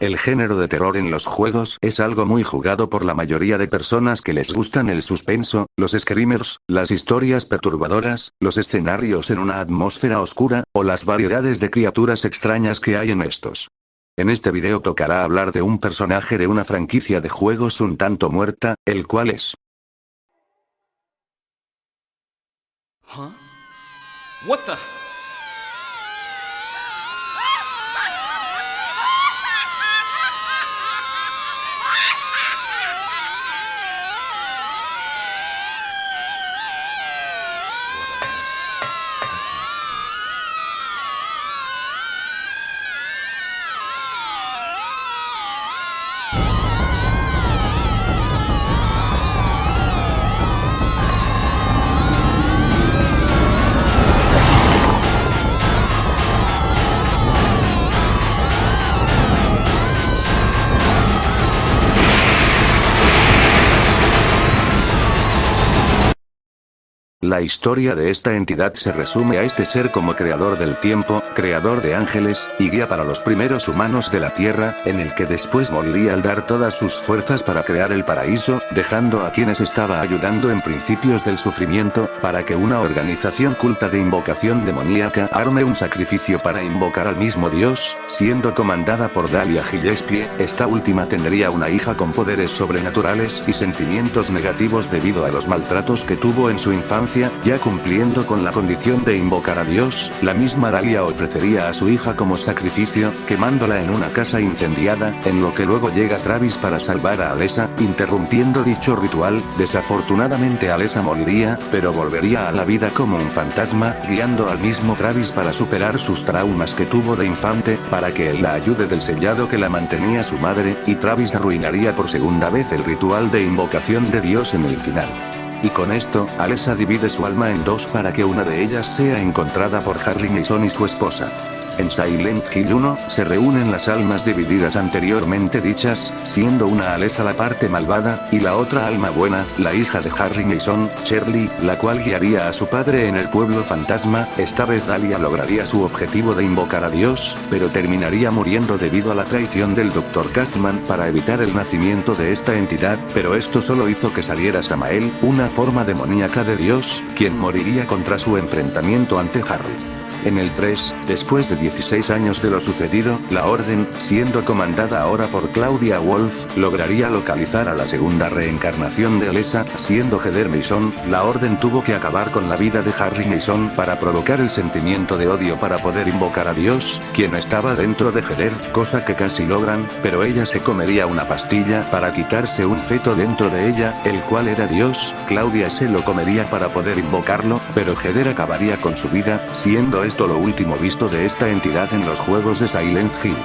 El género de terror en los juegos es algo muy jugado por la mayoría de personas que les gustan el suspenso, los screamers, las historias perturbadoras, los escenarios en una atmósfera oscura, o las variedades de criaturas extrañas que hay en estos. En este video tocará hablar de un personaje de una franquicia de juegos un tanto muerta, el cual es... Huh? What the... La historia de esta entidad se resume a este ser como creador del tiempo, creador de ángeles, y guía para los primeros humanos de la Tierra, en el que después moriría al dar todas sus fuerzas para crear el paraíso, dejando a quienes estaba ayudando en principios del sufrimiento, para que una organización culta de invocación demoníaca arme un sacrificio para invocar al mismo Dios, siendo comandada por Dahlia Gillespie. Esta última tendría una hija con poderes sobrenaturales y sentimientos negativos debido a los maltratos que tuvo en su infancia. Ya cumpliendo con la condición de invocar a Dios, la misma Dahlia ofrecería a su hija como sacrificio, quemándola en una casa incendiada, en lo que luego llega Travis para salvar a Alessa, interrumpiendo dicho ritual. Desafortunadamente Alessa moriría, pero volvería a la vida como un fantasma, guiando al mismo Travis para superar sus traumas que tuvo de infante, para que él la ayude del sellado que la mantenía su madre, y Travis arruinaría por segunda vez el ritual de invocación de Dios en el final. Y con esto, Alessa divide su alma en dos para que una de ellas sea encontrada por Harry Mason y su esposa. En Silent Hill 1, se reúnen las almas divididas anteriormente dichas, siendo una Alessa la parte malvada, y la otra alma buena, la hija de Harry Mason, Shirley, la cual guiaría a su padre en el pueblo fantasma. Esta vez Dahlia lograría su objetivo de invocar a Dios, pero terminaría muriendo debido a la traición del Dr. Kaufman para evitar el nacimiento de esta entidad, pero esto solo hizo que saliera Samael, una forma demoníaca de Dios, quien moriría contra su enfrentamiento ante Harry. En el 3, después de 16 años de lo sucedido, la Orden, siendo comandada ahora por Claudia Wolf, lograría localizar a la segunda reencarnación de Alessa, siendo Heather Mason. La Orden tuvo que acabar con la vida de Harry Mason para provocar el sentimiento de odio para poder invocar a Dios, quien estaba dentro de Heather, cosa que casi logran, pero ella se comería una pastilla para quitarse un feto dentro de ella, el cual era Dios. Claudia se lo comería para poder invocarlo, pero Heather acabaría con su vida, siendo esto lo último visto de esta entidad en los juegos de Silent Hill.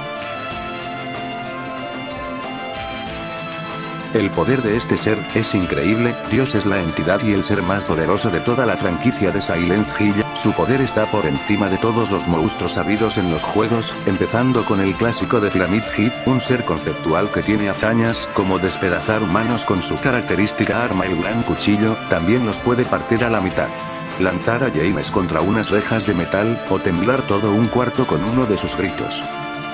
El poder de este ser es increíble. Dios es la entidad y el ser más poderoso de toda la franquicia de Silent Hill. Su poder está por encima de todos los monstruos habidos en los juegos, empezando con el clásico de Pyramid Head, un ser conceptual que tiene hazañas como despedazar humanos con su característica arma el gran cuchillo. También los puede partir a la mitad, lanzar a James contra unas rejas de metal, o temblar todo un cuarto con uno de sus gritos.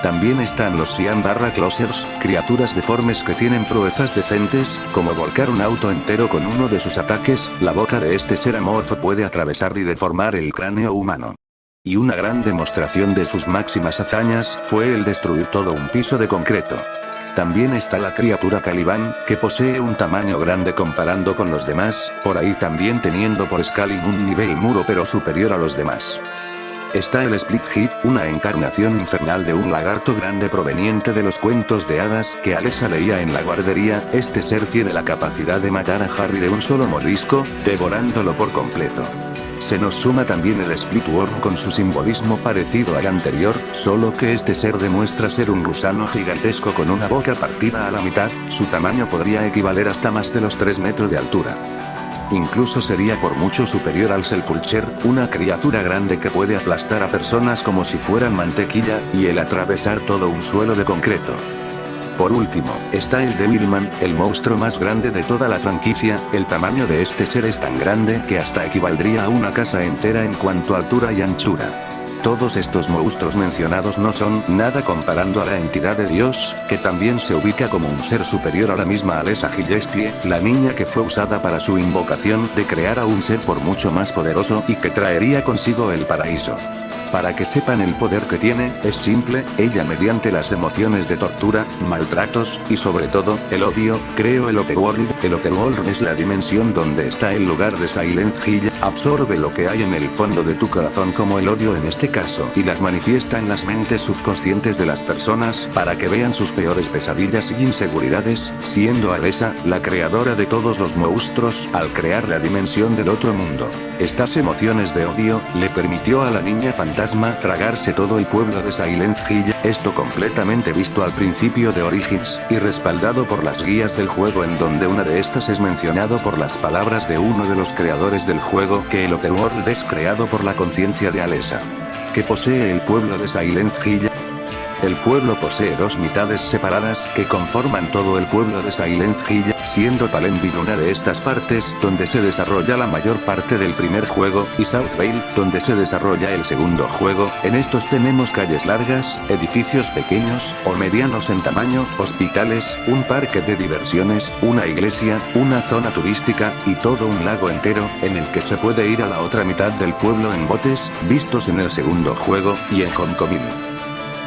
También están los Cyan/Closers, criaturas deformes que tienen proezas decentes, como volcar un auto entero con uno de sus ataques. La boca de este ser amorfo puede atravesar y deformar el cráneo humano. Y una gran demostración de sus máximas hazañas fue el destruir todo un piso de concreto. También está la criatura Caliban, que posee un tamaño grande comparando con los demás, por ahí también teniendo por scaling un nivel muro pero superior a los demás. Está el Split Head, una encarnación infernal de un lagarto grande proveniente de los cuentos de hadas que Alessa leía en la guardería. Este ser tiene la capacidad de matar a Harry de un solo mordisco, devorándolo por completo. Se nos suma también el Split Worm con su simbolismo parecido al anterior, solo que este ser demuestra ser un gusano gigantesco con una boca partida a la mitad. Su tamaño podría equivaler hasta más de los 3 metros de altura. Incluso sería por mucho superior al Sepulcher, una criatura grande que puede aplastar a personas como si fueran mantequilla, y el atravesar todo un suelo de concreto. Por último, está el Devilman, el monstruo más grande de toda la franquicia. El tamaño de este ser es tan grande que hasta equivaldría a una casa entera en cuanto a altura y anchura. Todos estos monstruos mencionados no son nada comparando a la entidad de Dios, que también se ubica como un ser superior a la misma Alessa Gillespie, la niña que fue usada para su invocación de crear a un ser por mucho más poderoso y que traería consigo el paraíso. Para que sepan el poder que tiene, es simple, ella mediante las emociones de tortura, maltratos, y sobre todo, el odio, creó el Otherworld. El Otherworld es la dimensión donde está el lugar de Silent Hill, absorbe lo que hay en el fondo de tu corazón como el odio en este caso y las manifiesta en las mentes subconscientes de las personas para que vean sus peores pesadillas y inseguridades, siendo Alessa, la creadora de todos los monstruos, al crear la dimensión del otro mundo. Estas emociones de odio, le permitió a la niña fantasma tragarse todo el pueblo de Silent Hill, esto completamente visto al principio de Origins, y respaldado por las guías del juego en donde una de estas es mencionado por las palabras de uno de los creadores del juego que el Otherworld es creado por la conciencia de Alessa, que posee el pueblo de Silent Hill. El pueblo posee dos mitades separadas que conforman todo el pueblo de Silent Hill, siendo Palenville una de estas partes donde se desarrolla la mayor parte del primer juego, y Southvale, donde se desarrolla el segundo juego. En estos tenemos calles largas, edificios pequeños o medianos en tamaño, hospitales, un parque de diversiones, una iglesia, una zona turística, y todo un lago entero, en el que se puede ir a la otra mitad del pueblo en botes, vistos en el segundo juego, y en Homecoming.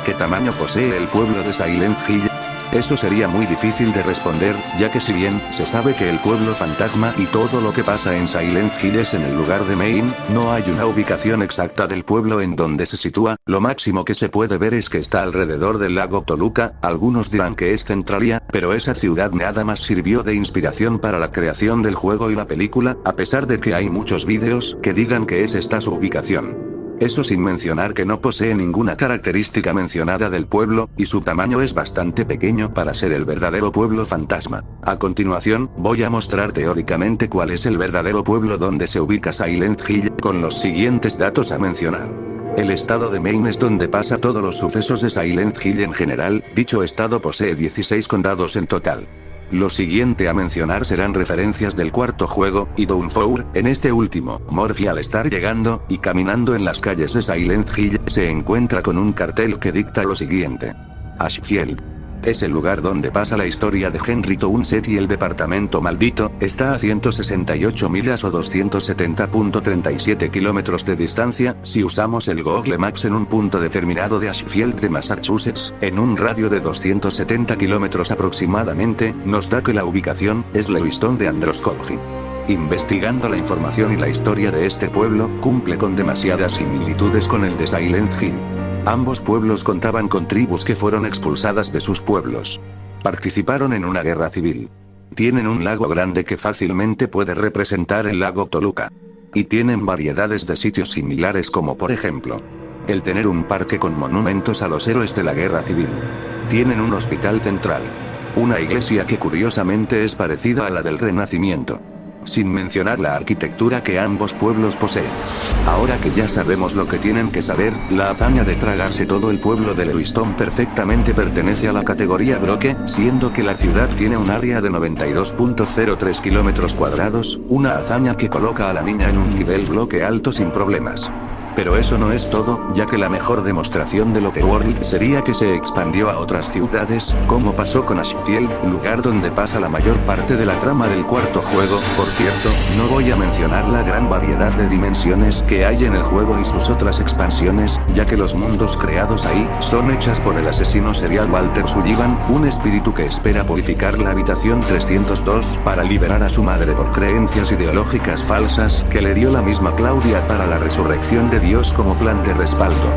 ¿Qué tamaño posee el pueblo de Silent Hill? Eso sería muy difícil de responder, ya que si bien se sabe que el pueblo fantasma y todo lo que pasa en Silent Hill es en el lugar de Maine, no hay una ubicación exacta del pueblo en donde se sitúa. Lo máximo que se puede ver es que está alrededor del lago Toluca. Algunos dirán que es Centralia, pero esa ciudad nada más sirvió de inspiración para la creación del juego y la película, a pesar de que hay muchos vídeos que digan que es esta su ubicación. Eso sin mencionar que no posee ninguna característica mencionada del pueblo, y su tamaño es bastante pequeño para ser el verdadero pueblo fantasma. A continuación, voy a mostrar teóricamente cuál es el verdadero pueblo donde se ubica Silent Hill, con los siguientes datos a mencionar. El estado de Maine es donde pasa todos los sucesos de Silent Hill en general, dicho estado posee 16 condados en total. Lo siguiente a mencionar serán referencias del cuarto juego, y Downfall. En este último, Morphy al estar llegando y caminando en las calles de Silent Hill, se encuentra con un cartel que dicta lo siguiente: Ashfield. Es el lugar donde pasa la historia de Henry Townsend y el departamento maldito, está a 168 millas o 270.37 kilómetros de distancia, si usamos el Google Maps en un punto determinado de Ashfield de Massachusetts, en un radio de 270 kilómetros aproximadamente, nos da que la ubicación es Lewiston de Androscoggin. Investigando la información y la historia de este pueblo, cumple con demasiadas similitudes con el de Silent Hill. Ambos pueblos contaban con tribus que fueron expulsadas de sus pueblos. Participaron en una guerra civil. Tienen un lago grande que fácilmente puede representar el lago Toluca. Y tienen variedades de sitios similares como por ejemplo, el tener un parque con monumentos a los héroes de la guerra civil. Tienen un hospital central. Una iglesia que curiosamente es parecida a la del Renacimiento. Sin mencionar la arquitectura que ambos pueblos poseen. Ahora que ya sabemos lo que tienen que saber, la hazaña de tragarse todo el pueblo de Lewiston perfectamente pertenece a la categoría bloque, siendo que la ciudad tiene un área de 92.03 kilómetros cuadrados, una hazaña que coloca a la niña en un nivel bloque alto sin problemas. Pero eso no es todo, ya que la mejor demostración del Otherworld sería que se expandió a otras ciudades, como pasó con Ashfield, lugar donde pasa la mayor parte de la trama del cuarto juego. Por cierto, no voy a mencionar la gran variedad de dimensiones que hay en el juego y sus otras expansiones, ya que los mundos creados ahí, son hechas por el asesino serial Walter Sullivan, un espíritu que espera purificar la habitación 302 para liberar a su madre por creencias ideológicas falsas, que le dio la misma Claudia para la resurrección de Dios como plan de respaldo.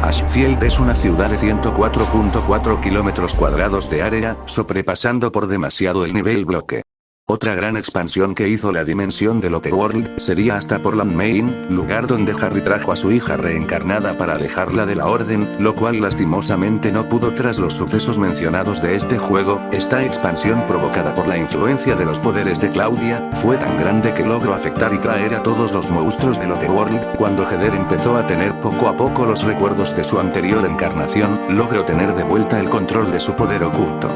Ashfield es una ciudad de 104.4 kilómetros cuadrados de área, sobrepasando por demasiado el nivel bloque. Otra gran expansión que hizo la dimensión del Otherworld sería hasta Portland, Maine, lugar donde Harry trajo a su hija reencarnada para alejarla de la orden, lo cual lastimosamente no pudo tras los sucesos mencionados de este juego. Esta expansión, provocada por la influencia de los poderes de Claudia, fue tan grande que logró afectar y traer a todos los monstruos del Otherworld. Cuando Heather empezó a tener poco a poco los recuerdos de su anterior encarnación, logró tener de vuelta el control de su poder oculto.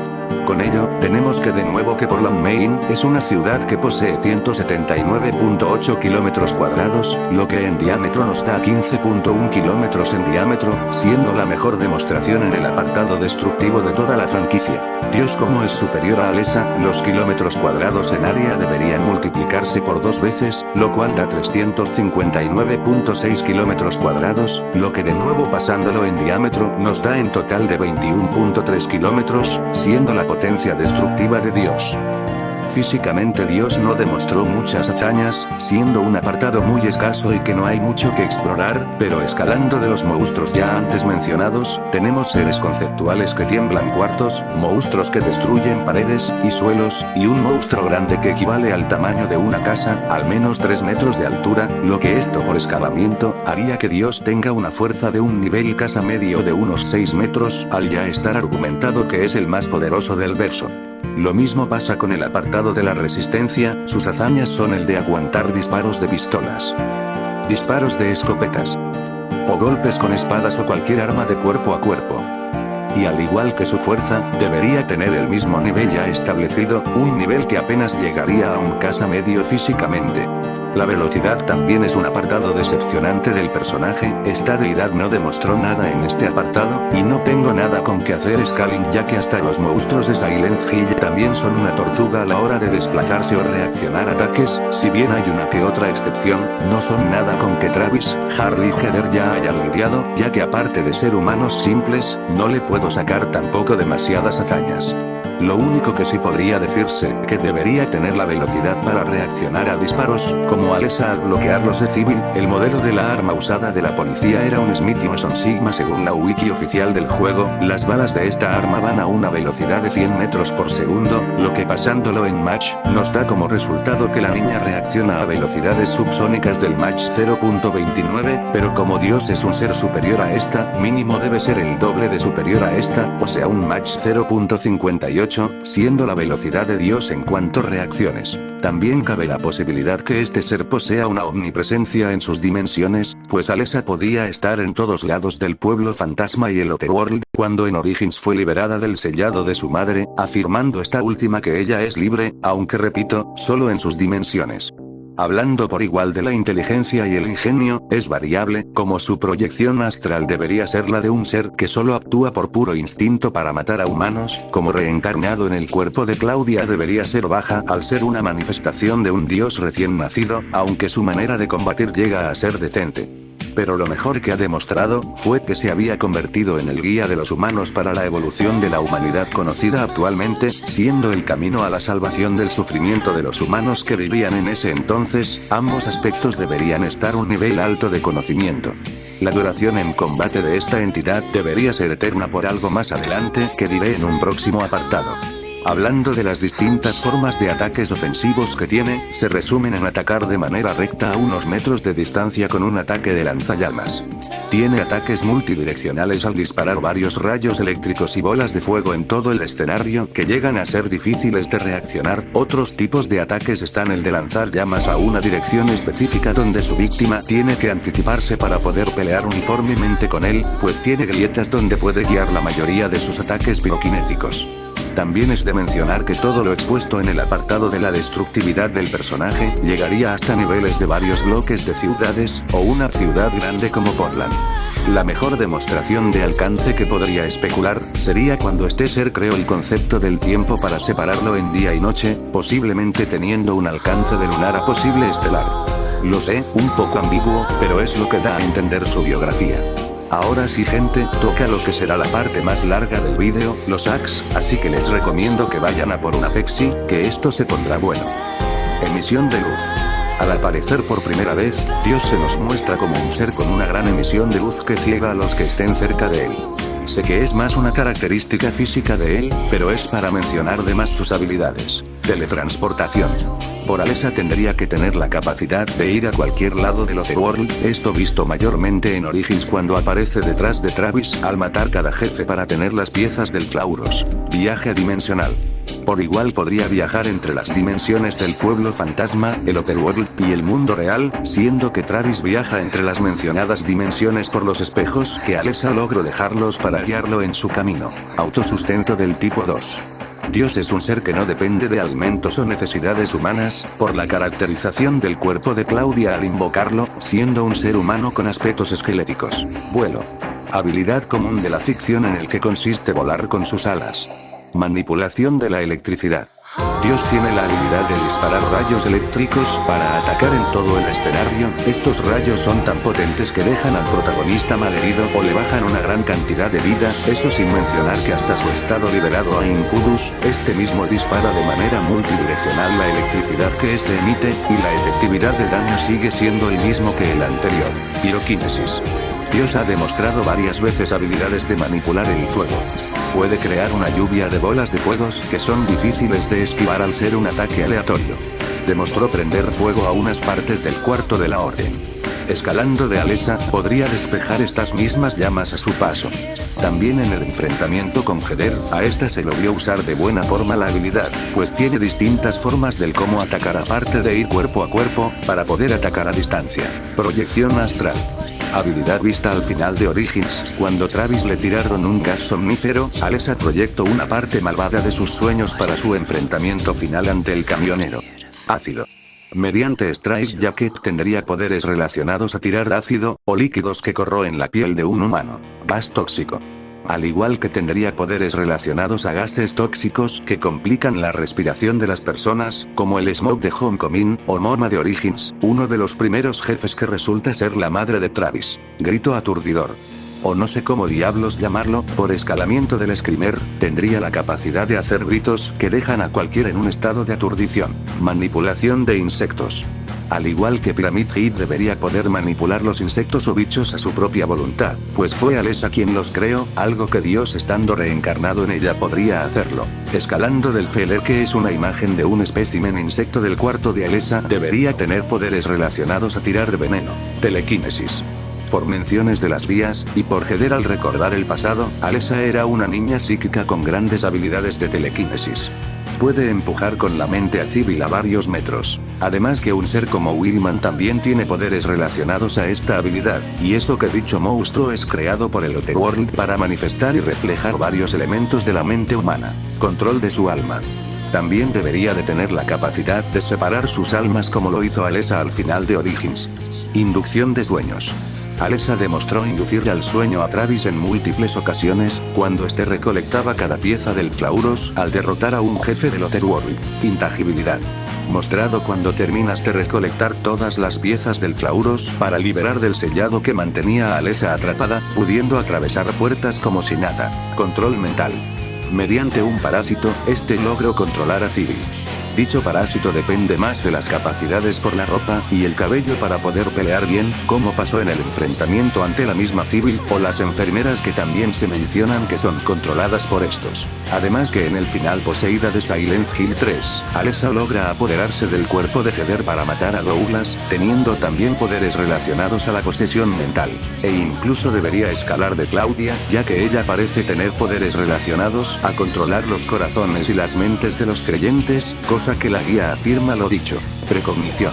Con ello, tenemos que de nuevo que Portland, Maine, es una ciudad que posee 179.8 kilómetros cuadrados, lo que en diámetro nos da 15.1 kilómetros en diámetro, siendo la mejor demostración en el apartado destructivo de toda la franquicia. Dios, como es superior a Alessa, los kilómetros cuadrados en área deberían multiplicarse por 2 veces, lo cual da 359.6 kilómetros cuadrados, lo que de nuevo pasándolo en diámetro nos da en total de 21.3 kilómetros, siendo la potencia destructiva de Dios. Físicamente Dios no demostró muchas hazañas, siendo un apartado muy escaso y que no hay mucho que explorar, pero escalando de los monstruos ya antes mencionados, tenemos seres conceptuales que tiemblan cuartos, monstruos que destruyen paredes y suelos, y un monstruo grande que equivale al tamaño de una casa, al menos 3 metros de altura, lo que esto por escalamiento, haría que Dios tenga una fuerza de un nivel casa medio de unos 6 metros, al ya estar argumentado que es el más poderoso del verso. Lo mismo pasa con el apartado de la resistencia, sus hazañas son el de aguantar disparos de pistolas, disparos de escopetas, o golpes con espadas o cualquier arma de cuerpo a cuerpo. Y al igual que su fuerza, debería tener el mismo nivel ya establecido, un nivel que apenas llegaría a un casa medio físicamente. La velocidad también es un apartado decepcionante del personaje, esta deidad no demostró nada en este apartado, y no tengo nada con que hacer scaling ya que hasta los monstruos de Silent Hill también son una tortuga a la hora de desplazarse o reaccionar a ataques, si bien hay una que otra excepción, no son nada con que Travis, Harley y Heather ya hayan lidiado, ya que aparte de ser humanos simples, no le puedo sacar tampoco demasiadas hazañas. Lo único que sí podría decirse, que debería tener la velocidad para reaccionar a disparos, como Alessa al bloquearlos de civil, el modelo de la arma usada de la policía era un Smith & Wesson Sigma según la wiki oficial del juego, las balas de esta arma van a una velocidad de 100 metros por segundo, lo que pasándolo en Match, nos da como resultado que la niña reacciona a velocidades subsónicas del Match 0.29, pero como Dios es un ser superior a esta, mínimo debe ser el doble de superior a esta, o sea un Match 0.58, siendo la velocidad de Dios en cuanto reacciones. También cabe la posibilidad que este ser posea una omnipresencia en sus dimensiones, pues Alessa podía estar en todos lados del pueblo fantasma y el Otherworld, cuando en Origins fue liberada del sellado de su madre, afirmando esta última que ella es libre, aunque repito, solo en sus dimensiones. Hablando por igual de la inteligencia y el ingenio, es variable, como su proyección astral debería ser la de un ser que solo actúa por puro instinto para matar a humanos, como reencarnado en el cuerpo de Claudia debería ser baja al ser una manifestación de un dios recién nacido, aunque su manera de combatir llega a ser decente. Pero lo mejor que ha demostrado, fue que se había convertido en el guía de los humanos para la evolución de la humanidad conocida actualmente, siendo el camino a la salvación del sufrimiento de los humanos que vivían en ese entonces, ambos aspectos deberían estar a un nivel alto de conocimiento. La duración en combate de esta entidad debería ser eterna por algo más adelante que diré en un próximo apartado. Hablando de las distintas formas de ataques ofensivos que tiene, se resumen en atacar de manera recta a unos metros de distancia con un ataque de lanzallamas. Tiene ataques multidireccionales al disparar varios rayos eléctricos y bolas de fuego en todo el escenario que llegan a ser difíciles de reaccionar. Otros tipos de ataques están el de lanzar llamas a una dirección específica donde su víctima tiene que anticiparse para poder pelear uniformemente con él, pues tiene grietas donde puede guiar la mayoría de sus ataques piroquinéticos. También es de mencionar que todo lo expuesto en el apartado de la destructividad del personaje, llegaría hasta niveles de varios bloques de ciudades, o una ciudad grande como Portland. La mejor demostración de alcance que podría especular, sería cuando este ser creó el concepto del tiempo para separarlo en día y noche, posiblemente teniendo un alcance de lunar a posible estelar. Lo sé, un poco ambiguo, pero es lo que da a entender su biografía. Ahora sí gente, toca lo que será la parte más larga del vídeo, los hacks, así que les recomiendo que vayan a por una Pepsi, que esto se pondrá bueno. Emisión de luz. Al aparecer por primera vez, Dios se nos muestra como un ser con una gran emisión de luz que ciega a los que estén cerca de él. Sé que es más una característica física de él, pero es para mencionar de más sus habilidades. Teletransportación. Por Alessa tendría que tener la capacidad de ir a cualquier lado del Otherworld, esto visto mayormente en Origins cuando aparece detrás de Travis al matar cada jefe para tener las piezas del Flauros. Viaje dimensional. Por igual podría viajar entre las dimensiones del pueblo fantasma, el Otherworld, y el mundo real, siendo que Travis viaja entre las mencionadas dimensiones por los espejos que Alessa logró dejarlos para guiarlo en su camino. Autosustento del tipo 2. Dios es un ser que no depende de alimentos o necesidades humanas, por la caracterización del cuerpo de Claudia al invocarlo, siendo un ser humano con aspectos esqueléticos. Vuelo. Habilidad común de la ficción en el que consiste volar con sus alas. Manipulación de la electricidad. Dios tiene la habilidad de disparar rayos eléctricos para atacar en todo el escenario. Estos rayos son tan potentes que dejan al protagonista malherido o le bajan una gran cantidad de vida, eso sin mencionar que hasta su estado liberado a Incubus, este mismo dispara de manera multidireccional la electricidad que este emite, y la efectividad de daño sigue siendo el mismo que el anterior. Piroquinesis. Dios ha demostrado varias veces habilidades de manipular el fuego. Puede crear una lluvia de bolas de fuegos que son difíciles de esquivar al ser un ataque aleatorio. Demostró prender fuego a unas partes del cuarto de la orden. Escalando de Alessa, podría despejar estas mismas llamas a su paso. También en el enfrentamiento con Heder, a esta se lo vio usar de buena forma la habilidad, pues tiene distintas formas del cómo atacar aparte de ir cuerpo a cuerpo, para poder atacar a distancia. Proyección astral. Habilidad vista al final de Origins, cuando Travis le tiraron un gas somnífero, Alessa proyectó una parte malvada de sus sueños para su enfrentamiento final ante el camionero. Ácido. Mediante Strike Jacket tendría poderes relacionados a tirar ácido, o líquidos que corroen la piel de un humano. Gas tóxico. Al igual que tendría poderes relacionados a gases tóxicos que complican la respiración de las personas, como el Smoke de Homecoming, o Moma de Origins, uno de los primeros jefes que resulta ser la madre de Travis. Grito aturdidor. O no sé cómo diablos llamarlo, por escalamiento del Screamer, tendría la capacidad de hacer gritos que dejan a cualquiera en un estado de aturdición. Manipulación de insectos. Al igual que Pyramid Head debería poder manipular los insectos o bichos a su propia voluntad, pues fue Alessa quien los creó, algo que Dios estando reencarnado en ella podría hacerlo. Escalando del Feller, que es una imagen de un espécimen insecto del cuarto de Alessa, debería tener poderes relacionados a tirar veneno. Telequinesis. Por menciones de las vías, y por Heder al recordar el pasado, Alessa era una niña psíquica con grandes habilidades de telequinesis. Puede empujar con la mente a Civil a varios metros. Además que un ser como Willman también tiene poderes relacionados a esta habilidad, y eso que dicho monstruo es creado por el Otherworld para manifestar y reflejar varios elementos de la mente humana. Control de su alma. También debería de tener la capacidad de separar sus almas como lo hizo Alessa al final de Origins. Inducción de sueños. Alessa demostró inducir al sueño a Travis en múltiples ocasiones, cuando este recolectaba cada pieza del Flauros al derrotar a un jefe del Otherworld. Intangibilidad. Mostrado cuando terminas de recolectar todas las piezas del Flauros para liberar del sellado que mantenía a Alessa atrapada, pudiendo atravesar puertas como si nada. Control mental. Mediante un parásito, este logró controlar a Civil. Dicho parásito depende más de las capacidades por la ropa y el cabello para poder pelear bien, como pasó en el enfrentamiento ante la misma Civil, o las enfermeras que también se mencionan que son controladas por estos. Además que en el final poseída de Silent Hill 3, Alessa logra apoderarse del cuerpo de Heder para matar a Douglas, teniendo también poderes relacionados a la posesión mental. E incluso debería escalar de Claudia, ya que ella parece tener poderes relacionados a controlar los corazones y las mentes de los creyentes, cosa que la guía afirma lo dicho. Precognición.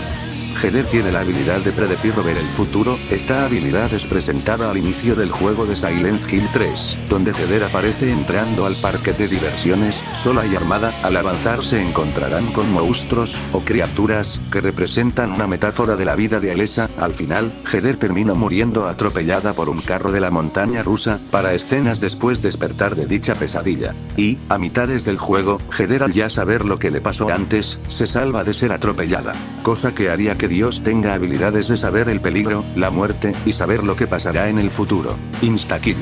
Heder tiene la habilidad de predecir o ver el futuro. Esta habilidad es presentada al inicio del juego de Silent Hill 3, donde Heder aparece entrando al parque de diversiones, sola y armada. Al avanzar se encontrarán con monstruos, o criaturas, que representan una metáfora de la vida de Alessa. Al final, Heder termina muriendo atropellada por un carro de la montaña rusa, para escenas después despertar de dicha pesadilla. Y, a mitades del juego, Heder al ya saber lo que le pasó antes, se salva de ser atropellada. Cosa que haría que Dios tenga habilidades de saber el peligro, la muerte, y saber lo que pasará en el futuro. Instakill.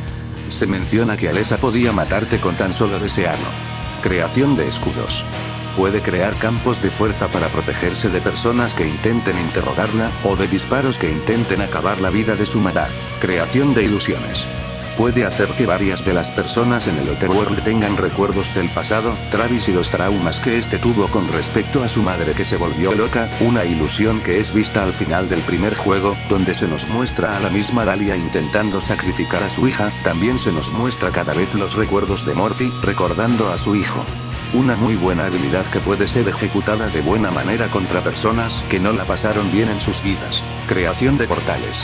Se menciona que Alessa podía matarte con tan solo desearlo. Creación de escudos. Puede crear campos de fuerza para protegerse de personas que intenten interrogarla, o de disparos que intenten acabar la vida de su madar. Creación de ilusiones. Puede hacer que varias de las personas en el Otherworld tengan recuerdos del pasado, Travis y los traumas que este tuvo con respecto a su madre que se volvió loca, una ilusión que es vista al final del primer juego, donde se nos muestra a la misma Dahlia intentando sacrificar a su hija. También se nos muestra cada vez los recuerdos de Morphy, recordando a su hijo. Una muy buena habilidad que puede ser ejecutada de buena manera contra personas que no la pasaron bien en sus vidas. Creación de portales.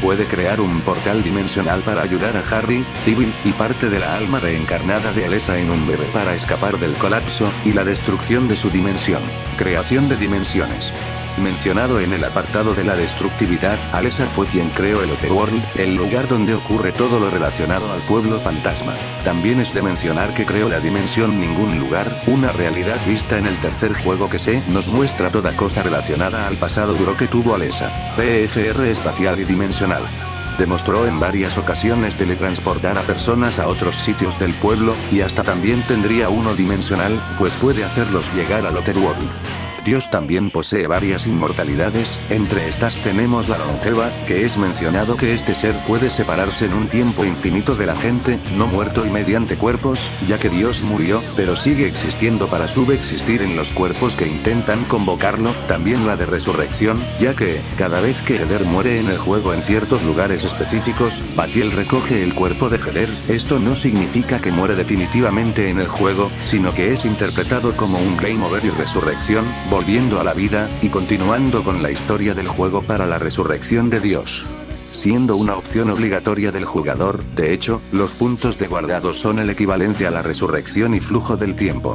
puede crear un portal dimensional para ayudar a Harry, Civil, y parte de la alma reencarnada de Alessa en un bebé para escapar del colapso y la destrucción de su dimensión. Creación de dimensiones. Mencionado en el apartado de la destructividad, Alessa fue quien creó el Otherworld, el lugar donde ocurre todo lo relacionado al pueblo fantasma. También es de mencionar que creó la dimensión Ningún Lugar, una realidad vista en el tercer juego que nos muestra toda cosa relacionada al pasado duro que tuvo Alessa. PFR espacial y dimensional. Demostró en varias ocasiones teletransportar a personas a otros sitios del pueblo, y hasta también tendría uno dimensional, pues puede hacerlos llegar al Otherworld. Dios también posee varias inmortalidades, entre estas tenemos la longeva, que es mencionado que este ser puede separarse en un tiempo infinito de la gente, no muerto y mediante cuerpos, ya que Dios murió, pero sigue existiendo para subexistir en los cuerpos que intentan convocarlo, también la de resurrección, ya que, cada vez que Heder muere en el juego en ciertos lugares específicos, Batiel recoge el cuerpo de Heder. Esto no significa que muere definitivamente en el juego, sino que es interpretado como un game over y resurrección, volviendo a la vida, y continuando con la historia del juego para la resurrección de Dios. Siendo una opción obligatoria del jugador, de hecho, los puntos de guardado son el equivalente a la resurrección y flujo del tiempo.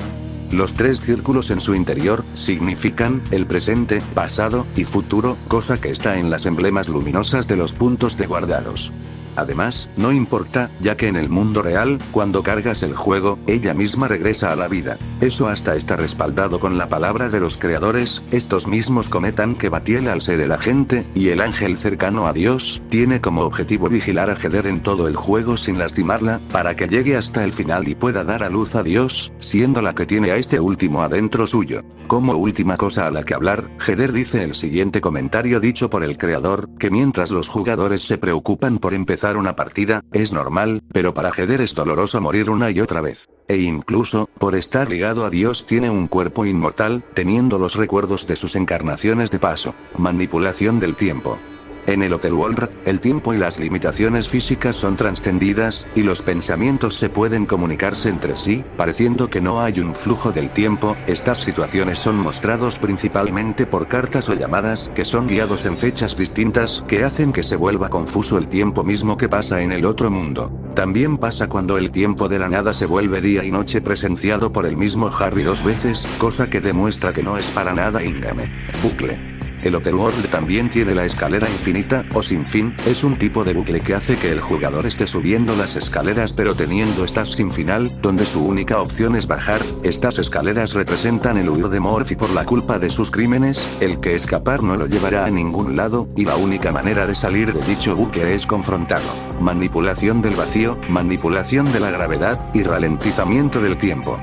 Los tres círculos en su interior significan el presente, pasado y futuro, cosa que está en las emblemas luminosas de los puntos de guardados. Además, no importa, ya que en el mundo real, cuando cargas el juego, ella misma regresa a la vida. Eso hasta está respaldado con la palabra de los creadores, estos mismos comentan que Batiel, al ser el agente, y el ángel cercano a Dios, tiene como objetivo vigilar a Heder en todo el juego sin lastimarla, para que llegue hasta el final y pueda dar a luz a Dios, siendo la que tiene a este último adentro suyo. Como última cosa a la que hablar, Heder dice el siguiente comentario dicho por el creador, que mientras los jugadores se preocupan por empezar una partida, es normal, pero para Heder es doloroso morir una y otra vez. E incluso, por estar ligado a Dios tiene un cuerpo inmortal, teniendo los recuerdos de sus encarnaciones de paso. Manipulación del tiempo. En el Otherworld, el tiempo y las limitaciones físicas son trascendidas, y los pensamientos se pueden comunicarse entre sí, pareciendo que no hay un flujo del tiempo. Estas situaciones son mostrados principalmente por cartas o llamadas, que son guiados en fechas distintas, que hacen que se vuelva confuso el tiempo mismo que pasa en el otro mundo. También pasa cuando el tiempo de la nada se vuelve día y noche presenciado por el mismo Harry 2 veces, cosa que demuestra que no es para nada ingame. Bucle. El Otherworld también tiene la escalera infinita, o sin fin, es un tipo de bucle que hace que el jugador esté subiendo las escaleras pero teniendo estas sin final, donde su única opción es bajar. Estas escaleras representan el huir de Morphy por la culpa de sus crímenes, el que escapar no lo llevará a ningún lado, y la única manera de salir de dicho bucle es confrontarlo. Manipulación del vacío, manipulación de la gravedad, y ralentizamiento del tiempo.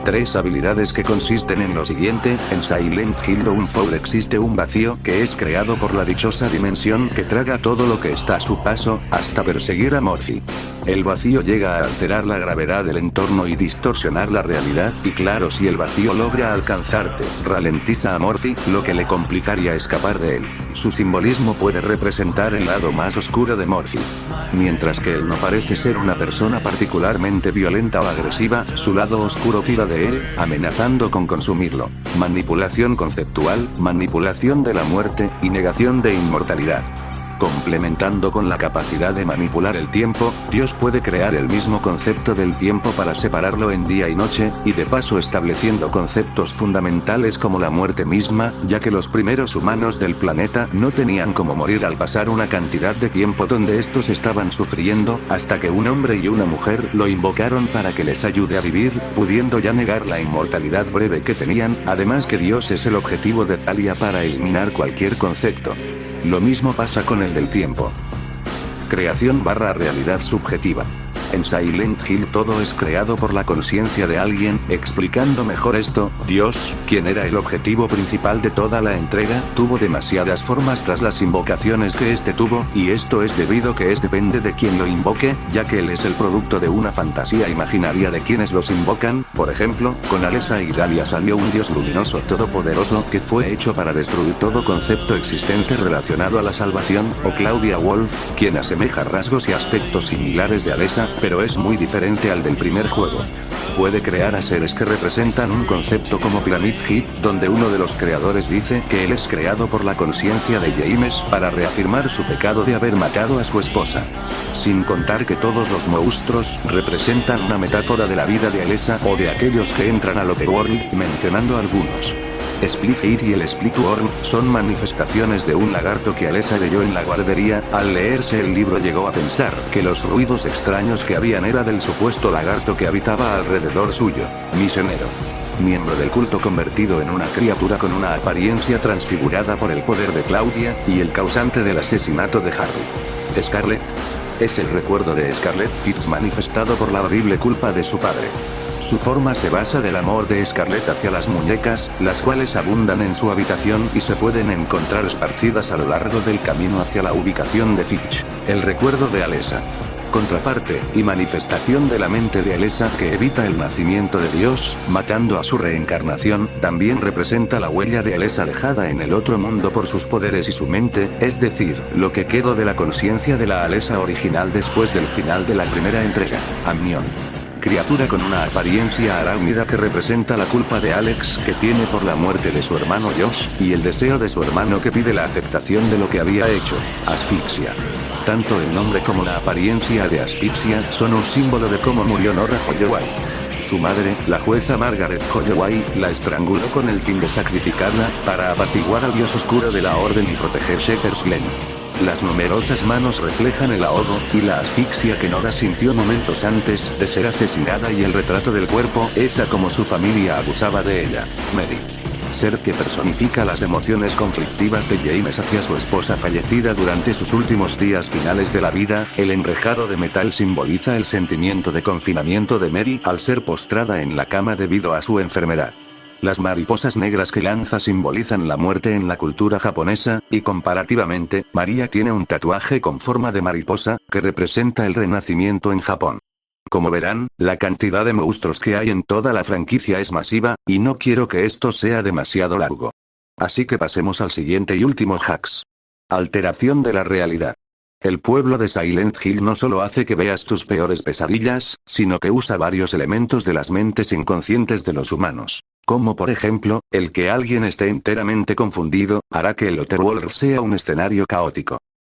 3 habilidades que consisten en lo siguiente: en Silent Hill Downfall existe un vacío que es creado por la dichosa dimensión que traga todo lo que está a su paso, hasta perseguir a Morphy. El vacío llega a alterar la gravedad del entorno y distorsionar la realidad, y claro, si el vacío logra alcanzarte, ralentiza a Morphy, lo que le complicaría escapar de él. Su simbolismo puede representar el lado más oscuro de Morphy. Mientras que él no parece ser una persona particularmente violenta o agresiva, su lado oscuro tira de él, amenazando con consumirlo. Manipulación conceptual, manipulación de la muerte, y negación de inmortalidad. Complementando con la capacidad de manipular el tiempo, Dios puede crear el mismo concepto del tiempo para separarlo en día y noche, y de paso estableciendo conceptos fundamentales como la muerte misma, ya que los primeros humanos del planeta no tenían cómo morir al pasar una cantidad de tiempo donde estos estaban sufriendo, hasta que un hombre y una mujer lo invocaron para que les ayude a vivir, pudiendo ya negar la inmortalidad breve que tenían, además que Dios es el objetivo de Thalia para eliminar cualquier concepto. Lo mismo pasa con el del tiempo. Creación / realidad subjetiva. En Silent Hill todo es creado por la conciencia de alguien. Explicando mejor esto, Dios, quien era el objetivo principal de toda la entrega, tuvo demasiadas formas tras las invocaciones que este tuvo, y esto es debido que depende de quien lo invoque, ya que él es el producto de una fantasía imaginaria de quienes los invocan. Por ejemplo, con Alessa y Thalia salió un Dios luminoso todopoderoso que fue hecho para destruir todo concepto existente relacionado a la salvación, o Claudia Wolf, quien asemeja rasgos y aspectos similares de Alessa, pero es muy diferente al del primer juego. puede crear a seres que representan un concepto como Pyramid Head, donde uno de los creadores dice que él es creado por la conciencia de James para reafirmar su pecado de haber matado a su esposa. Sin contar que todos los monstruos representan una metáfora de la vida de Alessa o de aquellos que entran al Otherworld, mencionando algunos. Split Head y el Split Worm son manifestaciones de un lagarto que Alessa leyó en la guardería. Al leerse el libro llegó a pensar que los ruidos extraños que habían era del supuesto lagarto que habitaba alrededor suyo, misionero. Miembro del culto convertido en una criatura con una apariencia transfigurada por el poder de Claudia, y el causante del asesinato de Harry. Scarlett. Es el recuerdo de Scarlett Fitz manifestado por la horrible culpa de su padre. Su forma se basa del amor de Scarlett hacia las muñecas, las cuales abundan en su habitación y se pueden encontrar esparcidas a lo largo del camino hacia la ubicación de Fitch, el recuerdo de Alessa. Contraparte y manifestación de la mente de Alessa que evita el nacimiento de Dios, matando a su reencarnación, también representa la huella de Alessa dejada en el otro mundo por sus poderes y su mente, es decir, lo que quedó de la conciencia de la Alessa original después del final de la primera entrega, Amnion. Criatura con una apariencia arácnida que representa la culpa de Alex que tiene por la muerte de su hermano Josh, y el deseo de su hermano que pide la aceptación de lo que había hecho, asfixia. Tanto el nombre como la apariencia de asfixia son un símbolo de cómo murió Nora Holloway. Su madre, la jueza Margaret Holloway, la estranguló con el fin de sacrificarla, para apaciguar al dios oscuro de la orden y proteger Shepherd's Glen. Las numerosas manos reflejan el ahogo y la asfixia que Nora sintió momentos antes de ser asesinada, y el retrato del cuerpo, esa como su familia abusaba de ella, Mary. Ser que personifica las emociones conflictivas de James hacia su esposa fallecida durante sus últimos días finales de la vida. El enrejado de metal simboliza el sentimiento de confinamiento de Mary al ser postrada en la cama debido a su enfermedad. Las mariposas negras que lanza simbolizan la muerte en la cultura japonesa, y comparativamente, María tiene un tatuaje con forma de mariposa, que representa el renacimiento en Japón. Como verán, la cantidad de monstruos que hay en toda la franquicia es masiva, y no quiero que esto sea demasiado largo. Así que pasemos al siguiente y último hacks. Alteración de la realidad. El pueblo de Silent Hill no solo hace que veas tus peores pesadillas, sino que usa varios elementos de las mentes inconscientes de los humanos. Como por ejemplo, el que alguien esté enteramente confundido, hará que el Otherworld sea un escenario caótico.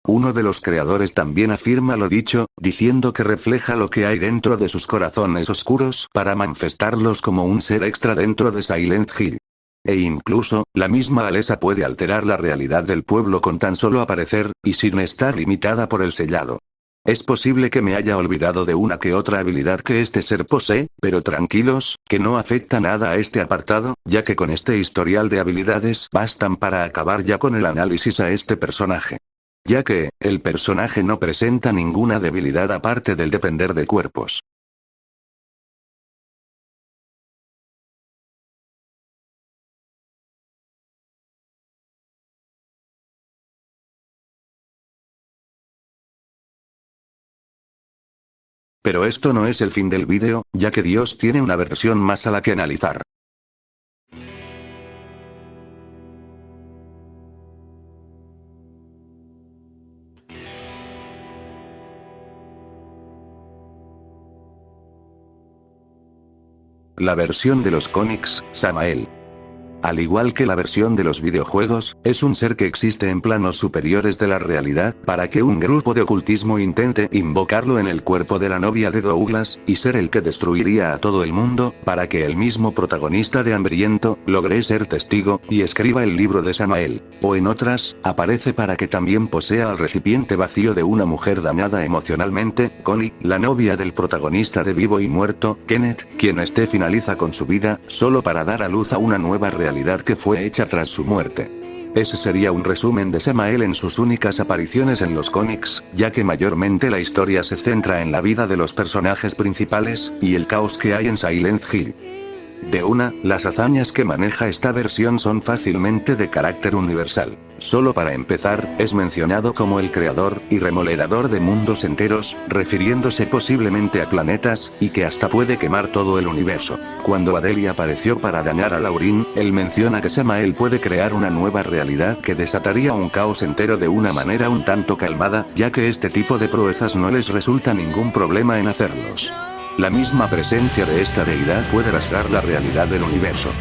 Uno de los creadores también afirma lo dicho, diciendo que refleja lo que hay dentro de sus corazones oscuros para manifestarlos como un ser extra dentro de Silent Hill. E incluso, la misma Alessa puede alterar la realidad del pueblo con tan solo aparecer, y sin estar limitada por el sellado. Es posible que me haya olvidado de una que otra habilidad que este ser posee, pero tranquilos, que no afecta nada a este apartado, ya que con este historial de habilidades bastan para acabar ya con el análisis a este personaje. Ya que, el personaje no presenta ninguna debilidad aparte del depender de cuerpos. Pero esto no es el fin del vídeo, ya que Dios tiene una versión más a la que analizar. La versión de los cómics, Samael. Al igual que la versión de los videojuegos, es un ser que existe en planos superiores de la realidad, para que un grupo de ocultismo intente invocarlo en el cuerpo de la novia de Douglas, y ser el que destruiría a todo el mundo, para que el mismo protagonista de Hambriento, logre ser testigo, y escriba el libro de Samael. O en otras, aparece para que también posea al recipiente vacío de una mujer dañada emocionalmente, Connie, la novia del protagonista de Vivo y Muerto, Kenneth, quien finaliza con su vida, solo para dar a luz a una nueva realidad que fue hecha tras su muerte. Ese sería un resumen de Samael en sus únicas apariciones en los cómics, ya que mayormente la historia se centra en la vida de los personajes principales, y el caos que hay en Silent Hill. Las hazañas que maneja esta versión son fácilmente de carácter universal. Solo para empezar, es mencionado como el creador y remodelador de mundos enteros, refiriéndose posiblemente a planetas, y que hasta puede quemar todo el universo. Cuando Adele apareció para dañar a Lauren, él menciona que Samael puede crear una nueva realidad que desataría un caos entero de una manera un tanto calmada, ya que este tipo de proezas no les resulta ningún problema en hacerlos. La misma presencia de esta deidad puede rasgar la realidad del universo.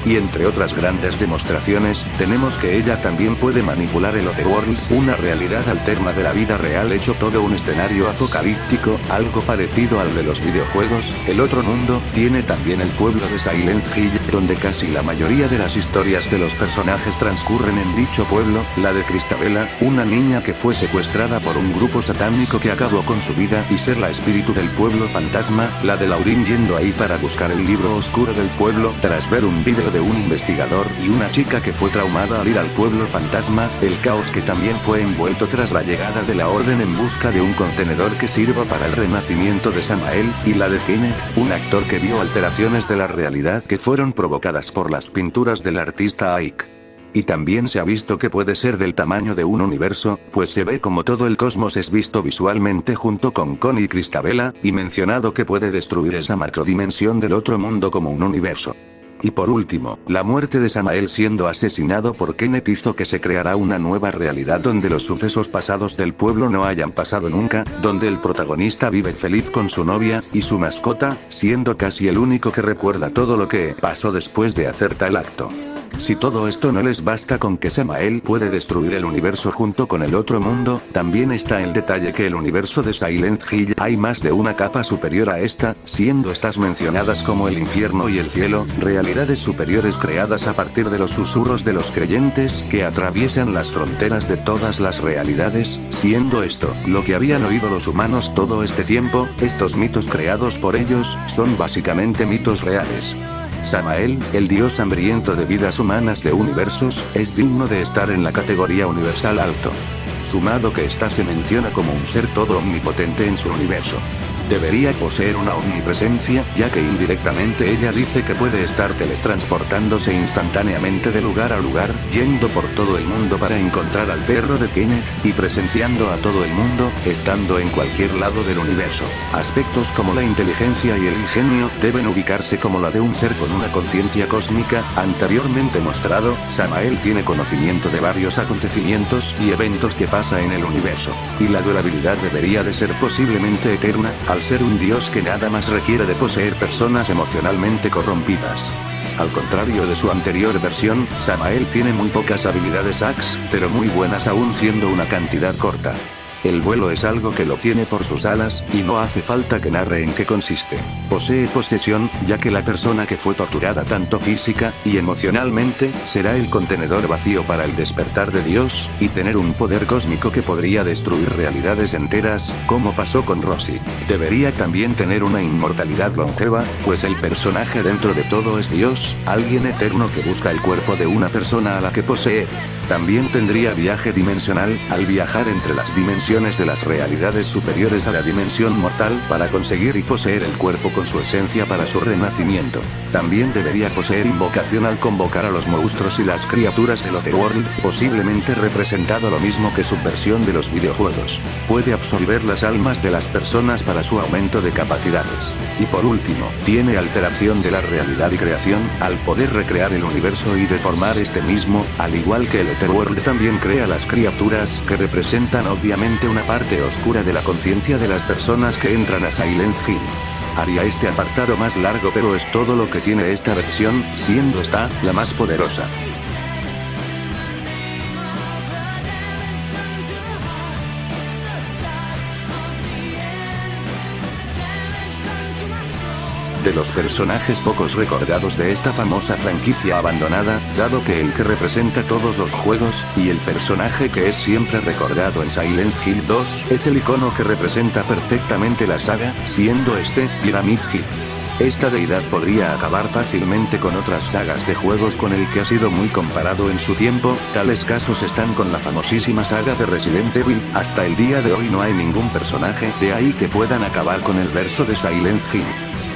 Y entre otras grandes demostraciones, tenemos que ella también puede manipular el Otherworld, una realidad alterna de la vida real hecho todo un escenario apocalíptico, algo parecido al de los videojuegos. El otro mundo tiene también el pueblo de Silent Hill, donde casi la mayoría de las historias de los personajes transcurren en dicho pueblo, la de Cristabella, una niña que fue secuestrada por un grupo satánico que acabó con su vida y ser la espíritu del pueblo fantasma, la de Lauren yendo ahí para buscar el libro oscuro del pueblo tras ver un vídeo de un investigador y una chica que fue traumada al ir al pueblo fantasma, el caos que también fue envuelto tras la llegada de la orden en busca de un contenedor que sirva para el renacimiento de Samael, y la de Kenneth, un actor que vio alteraciones de la realidad que fueron provocadas por las pinturas del artista Ike. Y también se ha visto que puede ser del tamaño de un universo, pues se ve como todo el cosmos es visto visualmente junto con Connie y Cristabella, y mencionado que puede destruir esa macrodimensión del otro mundo como un universo. Y por último, la muerte de Samael siendo asesinado por Kenneth hizo que se creara una nueva realidad donde los sucesos pasados del pueblo no hayan pasado nunca, donde el protagonista vive feliz con su novia y su mascota, siendo casi el único que recuerda todo lo que pasó después de hacer tal acto. Si todo esto no les basta con que Samael puede destruir el universo junto con el otro mundo, también está el detalle que el universo de Silent Hill hay más de una capa superior a esta, siendo estas mencionadas como el infierno y el cielo, realidades superiores creadas a partir de los susurros de los creyentes que atraviesan las fronteras de todas las realidades, siendo esto lo que habían oído los humanos todo este tiempo. Estos mitos creados por ellos son básicamente mitos reales. Samael, el dios hambriento de vidas humanas de universos, es digno de estar en la categoría universal alto. Sumado que ésta se menciona como un ser todo omnipotente en su universo. Debería poseer una omnipresencia, ya que indirectamente ella dice que puede estar teletransportándose instantáneamente de lugar a lugar, yendo por todo el mundo para encontrar al perro de Kenneth, y presenciando a todo el mundo, estando en cualquier lado del universo. Aspectos como la inteligencia y el ingenio deben ubicarse como la de un ser con una conciencia cósmica. Anteriormente mostrado, Samael tiene conocimiento de varios acontecimientos y eventos que pasa en el universo. Y la durabilidad debería de ser posiblemente eterna, al ser un dios que nada más requiere de poseer personas emocionalmente corrompidas. Al contrario de su anterior versión, Samael tiene muy pocas habilidades Axe, pero muy buenas aún siendo una cantidad corta. El vuelo es algo que lo tiene por sus alas, y no hace falta que narre en qué consiste. Posee posesión, ya que la persona que fue torturada tanto física y emocionalmente, será el contenedor vacío para el despertar de Dios, y tener un poder cósmico que podría destruir realidades enteras, como pasó con Rosie. Debería también tener una inmortalidad longeva, pues el personaje dentro de todo es Dios, alguien eterno que busca el cuerpo de una persona a la que poseer. También tendría viaje dimensional, al viajar entre las dimensiones de las realidades superiores a la dimensión mortal para conseguir y poseer el cuerpo con su esencia para su renacimiento. También debería poseer invocación al convocar a los monstruos y las criaturas del Otherworld, posiblemente representado lo mismo que su versión de los videojuegos. Puede absorber las almas de las personas para su aumento de capacidades. Y por último, tiene alteración de la realidad y creación, al poder recrear el universo y deformar este mismo, al igual que el Otherworld también crea las criaturas que representan obviamente una parte oscura de la conciencia de las personas que entran a Silent Hill. Haría este apartado más largo, pero es todo lo que tiene esta versión, siendo esta la más poderosa. De los personajes pocos recordados de esta famosa franquicia abandonada, dado que el que representa todos los juegos, y el personaje que es siempre recordado en Silent Hill 2, es el icono que representa perfectamente la saga, siendo este, Pyramid Head. Esta deidad podría acabar fácilmente con otras sagas de juegos con el que ha sido muy comparado en su tiempo. Tales casos están con la famosísima saga de Resident Evil. Hasta el día de hoy no hay ningún personaje de ahí que puedan acabar con el verso de Silent Hill.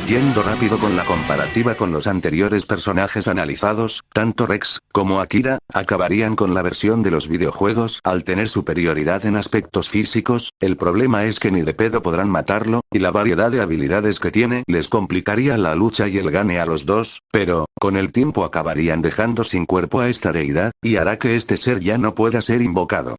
Yendo rápido con la comparativa con los anteriores personajes analizados, tanto Rex como Akira acabarían con la versión de los videojuegos al tener superioridad en aspectos físicos. El problema es que ni de pedo podrán matarlo, y la variedad de habilidades que tiene les complicaría la lucha y el gane a los dos, pero con el tiempo acabarían dejando sin cuerpo a esta deidad, y hará que este ser ya no pueda ser invocado.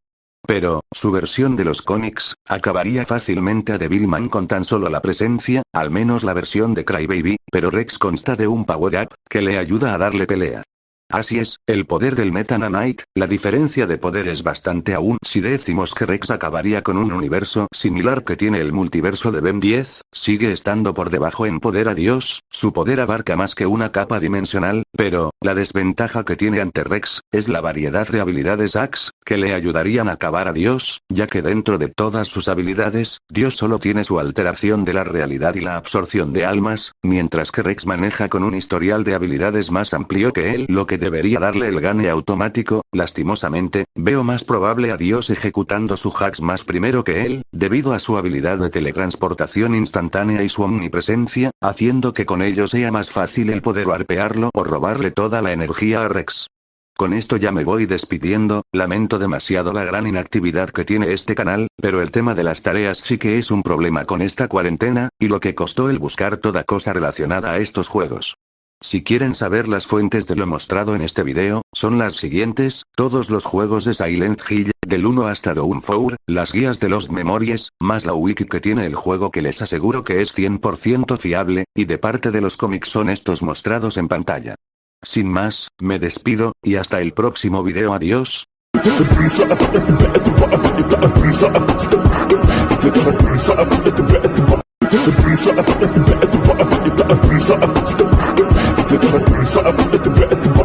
Pero, su versión de los cómics, acabaría fácilmente a Devilman con tan solo la presencia, al menos la versión de Crybaby, pero Rex consta de un power-up, que le ayuda a darle pelea. Así es, el poder del Meta Knight, la diferencia de poder es bastante aún si decimos que Rex acabaría con un universo similar que tiene el multiverso de Ben 10, sigue estando por debajo en poder a Dios, su poder abarca más que una capa dimensional, pero, la desventaja que tiene ante Rex, es la variedad de habilidades Axe, que le ayudarían a acabar a Dios, ya que dentro de todas sus habilidades, Dios solo tiene su alteración de la realidad y la absorción de almas, mientras que Rex maneja con un historial de habilidades más amplio que él, lo que debería darle el gane automático. Lastimosamente, veo más probable a Dios ejecutando su hacks más primero que él, debido a su habilidad de teletransportación instantánea y su omnipresencia, haciendo que con ello sea más fácil el poder warpearlo o robarle toda la energía a Rex. Con esto ya me voy despidiendo, lamento demasiado la gran inactividad que tiene este canal, pero el tema de las tareas sí que es un problema con esta cuarentena, y lo que costó el buscar toda cosa relacionada a estos juegos. Si quieren saber las fuentes de lo mostrado en este video, son las siguientes: todos los juegos de Silent Hill, del 1 hasta Dawn 4, las guías de Lost Memories, más la wiki que tiene el juego que les aseguro que es 100% fiable, y de parte de los cómics son estos mostrados en pantalla. Sin más, me despido, y hasta el próximo video. Adiós. If you're gonna bring something,